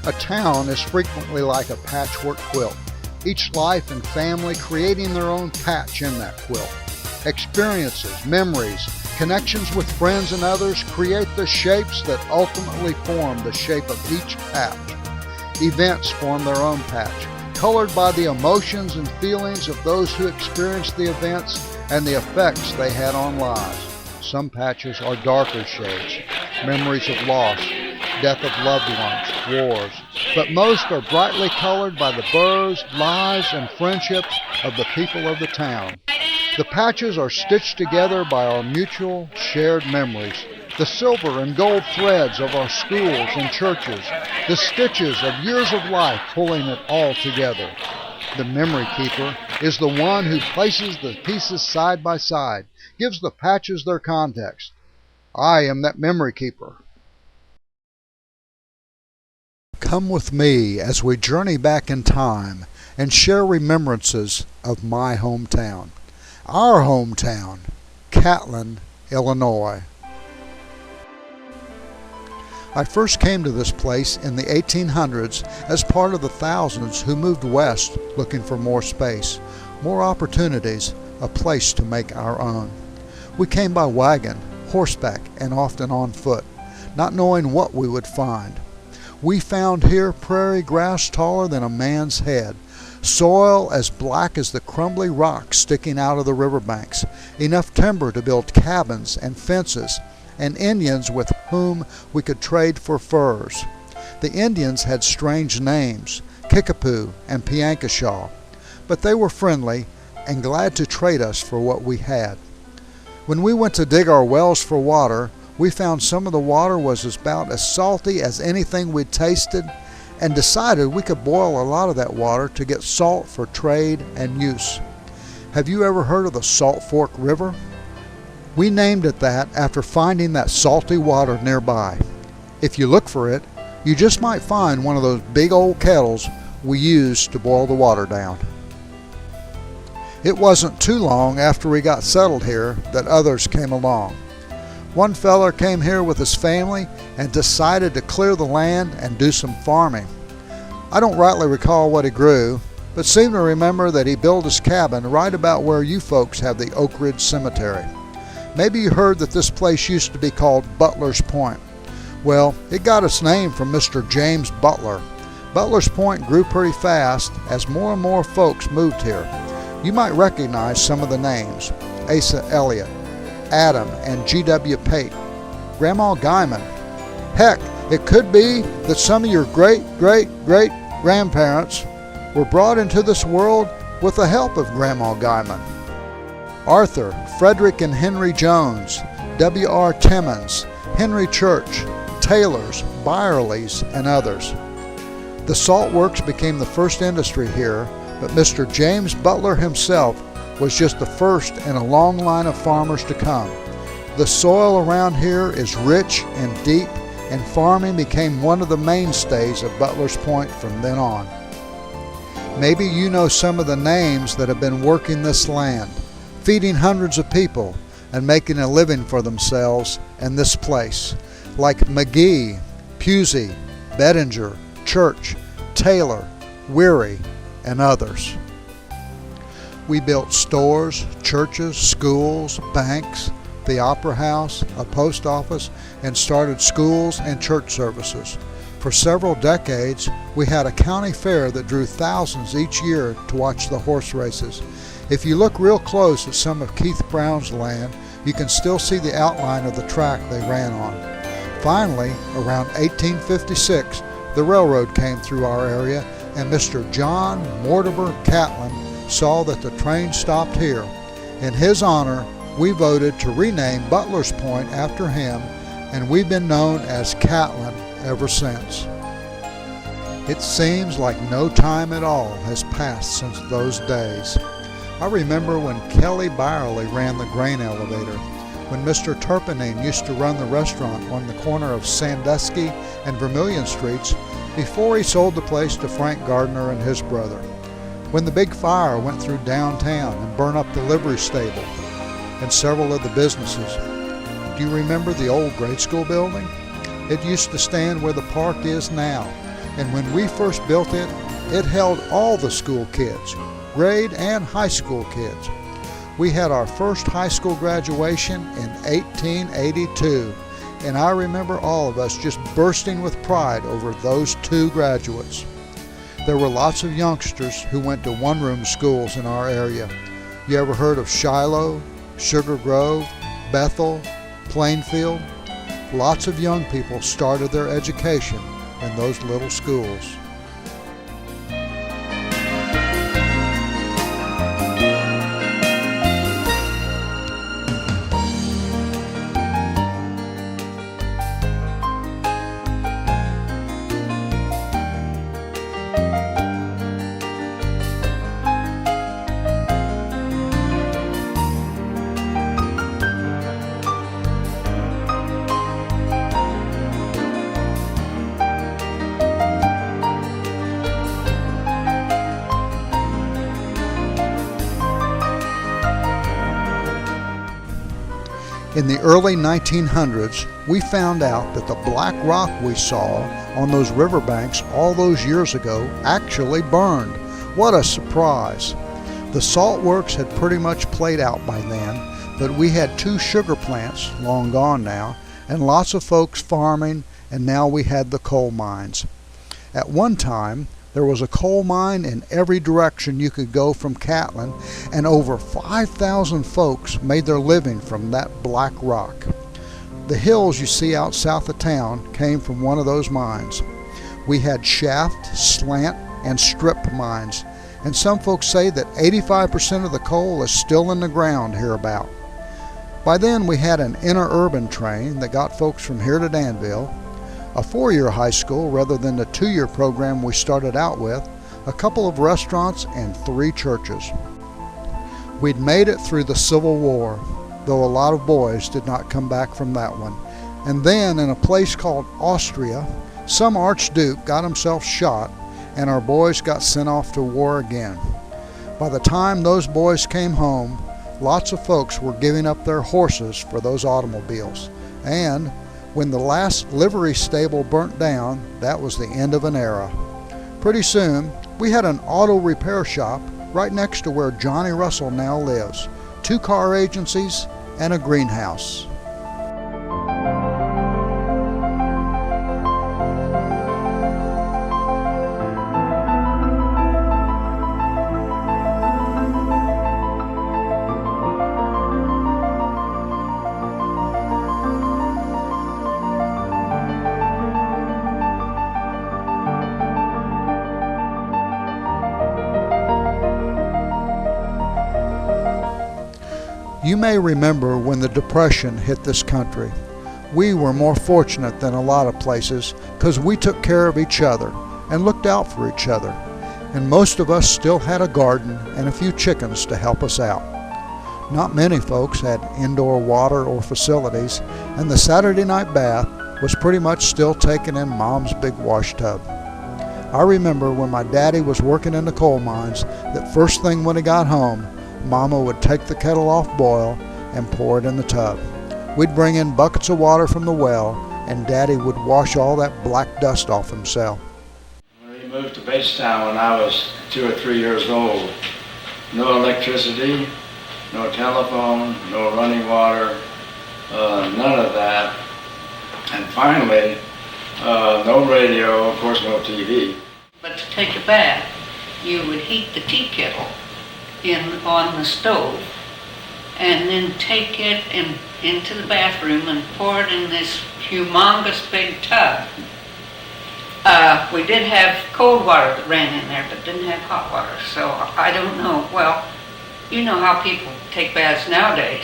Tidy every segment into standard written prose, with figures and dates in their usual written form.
A town is frequently like a patchwork quilt, each life and family creating their own patch in that quilt. Experiences, memories, connections with friends and others create the shapes that ultimately form the shape of each patch. Events form their own patch, colored by the emotions and feelings of those who experienced the events and the effects they had on lives. Some patches are darker shades, memories of loss, death of loved ones, wars, but most are brightly colored by the births, lives, and friendships of the people of the town. The patches are stitched together by our mutual shared memories, the silver and gold threads of our schools and churches, the stitches of years of life pulling it all together. The memory keeper is the one who places the pieces side by side, gives the patches their context. I am that memory keeper. Come with me as we journey back in time and share remembrances of my hometown. Our hometown, Catlin, Illinois. I first came to this place in the 1800s as part of the thousands who moved west looking for more space, more opportunities, a place to make our own. We came by wagon, horseback, and often on foot, not knowing what we would find. We found here prairie grass taller than a man's head, soil as black as the crumbly rocks sticking out of the riverbanks, enough timber to build cabins and fences, and Indians with whom we could trade for furs. The Indians had strange names, Kickapoo and Piankashaw, but they were friendly and glad to trade us for what we had. When we went to dig our wells for water, we found some of the water was about as salty as anything we'd tasted, and decided we could boil a lot of that water to get salt for trade and use. Have you ever heard of the Salt Fork River? We named it that after finding that salty water nearby. If you look for it, you just might find one of those big old kettles we used to boil the water down. It wasn't too long after we got settled here that others came along. One feller came here with his family and decided to clear the land and do some farming. I don't rightly recall what he grew, but seem to remember that he built his cabin right about where you folks have the Oak Ridge Cemetery. Maybe you heard that this place used to be called Butler's Point. Well, it got its name from Mr. James Butler. Butler's Point grew pretty fast as more and more folks moved here. You might recognize some of the names: Asa Elliott, Adam and G.W. Pate, Grandma Guyman. Heck, it could be that some of your great-great-great-grandparents were brought into this world with the help of Grandma Guyman. Arthur, Frederick and Henry Jones, W.R. Timmons, Henry Church, Taylors, Byerlys, and others. The salt works became the first industry here, but Mr. James Butler himself was just the first in a long line of farmers to come. The soil around here is rich and deep, and farming became one of the mainstays of Butler's Point from then on. Maybe you know some of the names that have been working this land, feeding hundreds of people and making a living for themselves in this place, like McGee, Pusey, Bettinger, Church, Taylor, Weary, and others. We built stores, churches, schools, banks, the opera house, a post office, and started schools and church services. For several decades, we had a county fair that drew thousands each year to watch the horse races. If you look real close at some of Keith Brown's land, you can still see the outline of the track they ran on. Finally, around 1856, the railroad came through our area, and Mr. John Mortimer Catlin saw that the train stopped here. In his honor, we voted to rename Butler's Point after him, and we've been known as Catlin ever since. It seems like no time at all has passed since those days. I remember when Kelly Byerly ran the grain elevator, when Mr. Turpinning used to run the restaurant on the corner of Sandusky and Vermilion Streets before he sold the place to Frank Gardner and his brother, when the big fire went through downtown and burned up the livery stable and several of the businesses. Do you remember the old grade school building? It used to stand where the park is now, And when we first built it, it held all the school kids, grade and high school kids. We had our first high school graduation in 1882, and I remember all of us just bursting with pride over those 2 graduates. There were lots of youngsters who went to one-room schools in our area. You ever heard of Shiloh, Sugar Grove, Bethel, Plainfield? Lots of young people started their education in those little schools. In the early 1900s, we found out that the black rock we saw on those riverbanks all those years ago actually burned. What a surprise! The salt works had pretty much played out by then, but we had 2 sugar plants, long gone now, and lots of folks farming, and now we had the coal mines. At one time, there was a coal mine in every direction you could go from Catlin, and over 5,000 folks made their living from that black rock. The hills you see out south of town came from one of those mines. We had shaft, slant, and strip mines, and some folks say that 85% of the coal is still in the ground hereabout. By then we had an interurban train that got folks from here to Danville, a 4-year high school rather than the 2-year program we started out with, a couple of restaurants, and 3 churches. We'd made it through the Civil War, though a lot of boys did not come back from that one. And then in a place called Austria, some archduke got himself shot, and our boys got sent off to war again. By the time those boys came home, lots of folks were giving up their horses for those automobiles. And when the last livery stable burnt down, that was the end of an era. Pretty soon, we had an auto repair shop right next to where Johnny Russell now lives, 2 car agencies, and a greenhouse. You may remember when the Depression hit this country. We were more fortunate than a lot of places because we took care of each other and looked out for each other. And most of us still had a garden and a few chickens to help us out. Not many folks had indoor water or facilities, and the Saturday night bath was pretty much still taken in Mom's big wash tub. I remember when my daddy was working in the coal mines that first thing when he got home, Mama would take the kettle off boil and pour it in the tub. We'd bring in buckets of water from the well, and Daddy would wash all that black dust off himself. When we moved to Batestown when I was 2 or 3 years old, no electricity, no telephone, no running water, none of that. And finally, no radio, of course no TV. But to take a bath, you would heat the tea kettle on the stove, and then take it into the bathroom and pour it in this humongous big tub. We did have cold water that ran in there, but didn't have hot water, so I don't know. Well, you know how people take baths nowadays.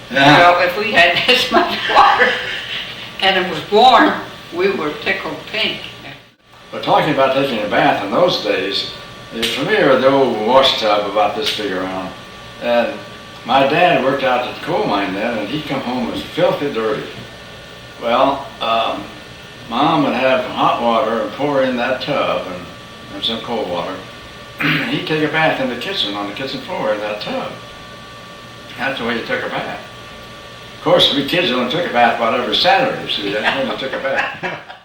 Yeah. So if we had this much water and it was warm, we were tickled pink. But talking about taking a bath in those days, you're familiar with the old wash tub about this big around. And my dad worked out at the coal mine then, and he'd come home and was filthy dirty. Well, Mom would have hot water and pour in that tub and some cold water. He'd take a bath in the kitchen, on the kitchen floor in that tub. That's the way you took a bath. Of course, we kids only took a bath about every Saturday, so that's when you took a bath.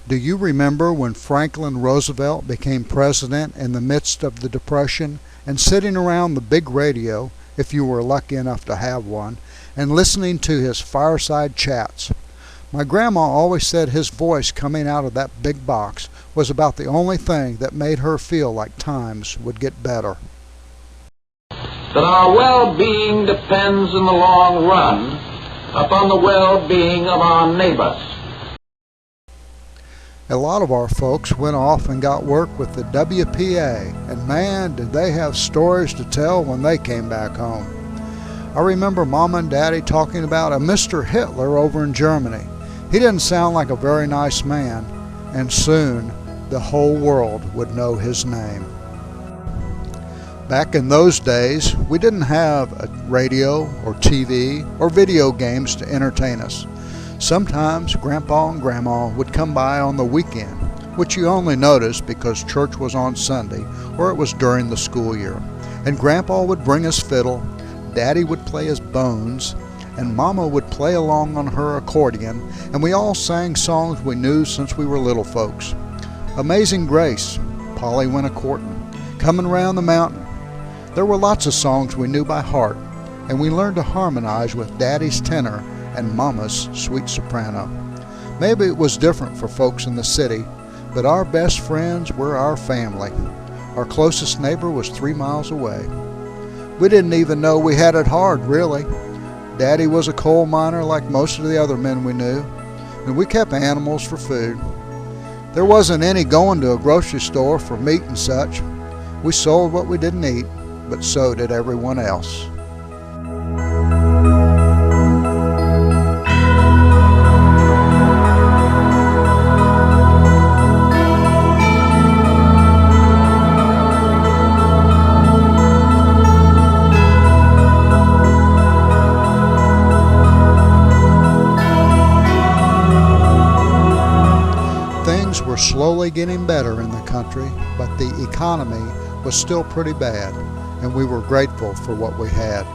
Do you remember when Franklin Roosevelt became president in the midst of the Depression and sitting around the big radio, if you were lucky enough to have one, and listening to his fireside chats? My grandma always said his voice coming out of that big box was about the only thing that made her feel like times would get better. That our well-being depends in the long run upon the well-being of our neighbors. A lot of our folks went off and got work with the WPA, and man, did they have stories to tell when they came back home. I remember Mama and Daddy talking about a Mr. Hitler over in Germany. He didn't sound like a very nice man, and soon the whole world would know his name. Back in those days, we didn't have a radio or TV or video games to entertain us. Sometimes Grandpa and Grandma would come by on the weekend, which you only noticed because church was on Sunday or it was during the school year. And Grandpa would bring his fiddle, Daddy would play his bones, and Mama would play along on her accordion, and we all sang songs we knew since we were little folks. Amazing Grace, Polly Went A-Courtin', Coming Round the Mountain. There were lots of songs we knew by heart, and we learned to harmonize with Daddy's tenor and Mama's sweet soprano. Maybe it was different for folks in the city, but our best friends were our family. Our closest neighbor was 3 miles away. We didn't even know we had it hard, really. Daddy was a coal miner like most of the other men we knew, and we kept animals for food. There wasn't any going to a grocery store for meat and such. We sold what we didn't eat, but so did everyone else. Things were slowly getting better in the country, but the economy was still pretty bad, and we were grateful for what we had.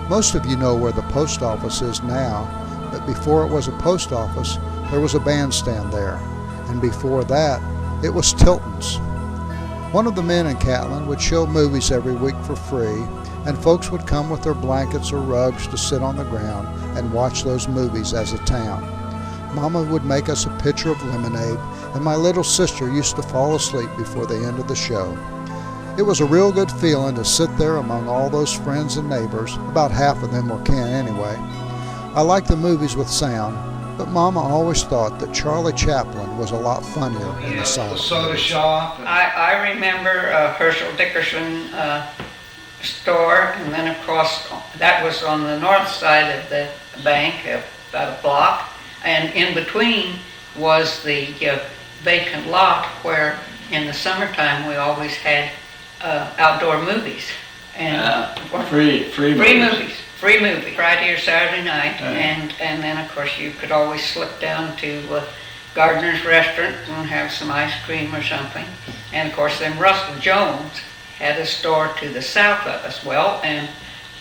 Most of you know where the post office is now, but before it was a post office, there was a bandstand there, and before that, it was Tilton's. One of the men in Catlin would show movies every week for free, and folks would come with their blankets or rugs to sit on the ground and watch those movies as a town. Mama would make us a pitcher of lemonade, and my little sister used to fall asleep before the end of the show. It was a real good feeling to sit there among all those friends and neighbors. About half of them were Ken anyway. I liked the movies with sound, but Mama always thought that Charlie Chaplin was a lot funnier in the silent. The soda shop. I remember Herschel Dickerson store, and then across, that was on the north side of the bank, about a block, and in between was the vacant lot where in the summertime we always had outdoor movies. And Free movies right here Saturday night, and then of course you could always slip down to Gardner's restaurant and have some ice cream or something. And of course then Russell Jones had a store to the south of us. Well, and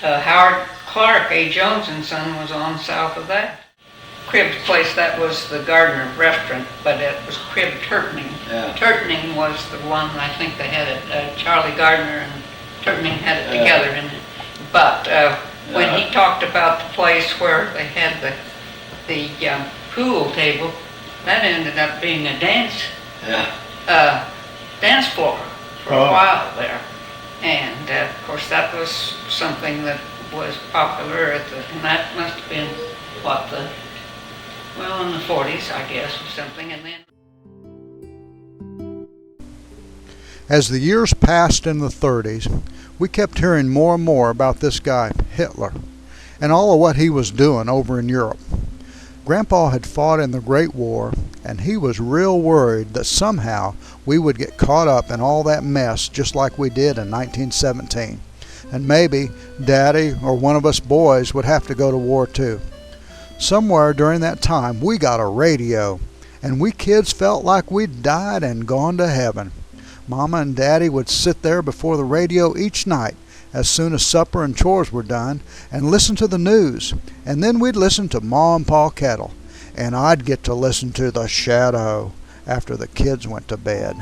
Howard Clark, A. Jones and Son, was on south of that. Cribb's place, that was the Gardner restaurant, but it was Cribb Turtning. Yeah. Turtning was the one, I think they had it, Charlie Gardner and Turtning had it together in it. But when he talked about the place where they had the pool table, that ended up being a dance floor for a while there. And of course that was something that was popular and that must have been in the 40s, I guess, or something. And then as the years passed in the 30s, we kept hearing more and more about this guy, Hitler, and all of what he was doing over in Europe. Grandpa had fought in the Great War, and he was real worried that somehow we would get caught up in all that mess just like we did in 1917. And maybe Daddy or one of us boys would have to go to war too. Somewhere during that time we got a radio, and we kids felt like we'd died and gone to heaven. Mama and Daddy would sit there before the radio each night as soon as supper and chores were done and listen to the news, and then we'd listen to Ma and Pa Kettle, and I'd get to listen to The Shadow after the kids went to bed.